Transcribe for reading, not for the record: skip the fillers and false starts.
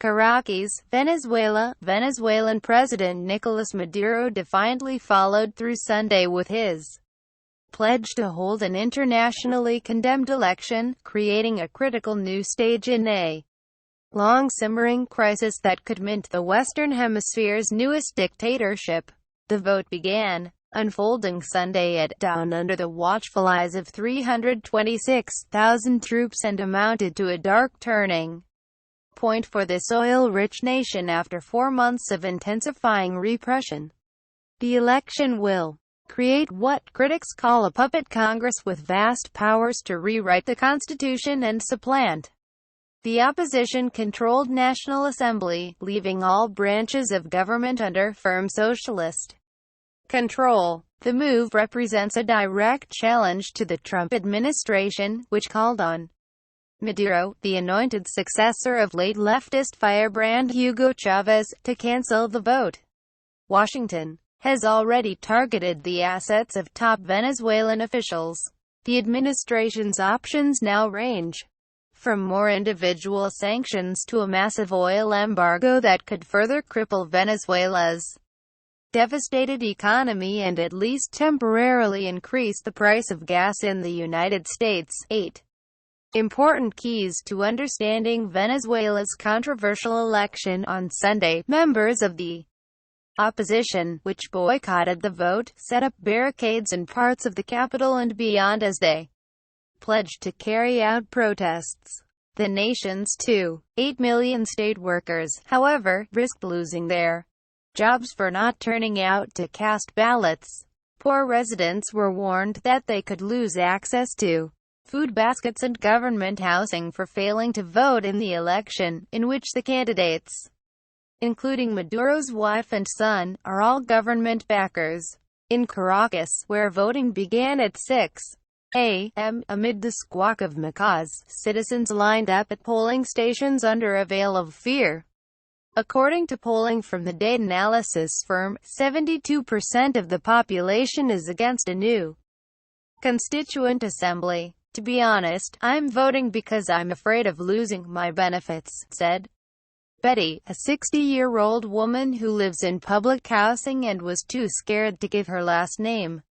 Caracas, Venezuela. Venezuelan President Nicolas Maduro defiantly followed through Sunday with his pledge to hold an internationally condemned election, creating a critical new stage in a long-simmering crisis that could mint the Western Hemisphere's newest dictatorship. The vote began, unfolding Sunday at dawn under the watchful eyes of 326,000 troops and amounted to a dark turning point for this oil-rich nation after 4 months of intensifying repression. The election will create what critics call a puppet Congress with vast powers to rewrite the Constitution and supplant the opposition-controlled National Assembly, leaving all branches of government under firm socialist control. The move represents a direct challenge to the Trump administration, which called on Maduro, the anointed successor of late leftist firebrand Hugo Chavez, to cancel the vote. Washington has already targeted the assets of top Venezuelan officials. The administration's options now range from more individual sanctions to a massive oil embargo that could further cripple Venezuela's devastated economy and at least temporarily increase the price of gas in the United States. 8. Important keys to understanding Venezuela's controversial election on Sunday. Members of the opposition, which boycotted the vote, set up barricades in parts of the capital and beyond as they pledged to carry out protests. The nation's 2.8 million state workers, however, risked losing their jobs for not turning out to cast ballots. Poor residents were warned that they could lose access to food baskets and government housing for failing to vote in the election, in which the candidates, including Maduro's wife and son, are all government backers. In Caracas, where voting began at 6 a.m., amid the squawk of macaws, citizens lined up at polling stations under a veil of fear. According to polling from the data analysis firm, 72% of the population is against a new constituent assembly. "To be honest, I'm voting because I'm afraid of losing my benefits," said Betty, a 60-year-old woman who lives in public housing and was too scared to give her last name.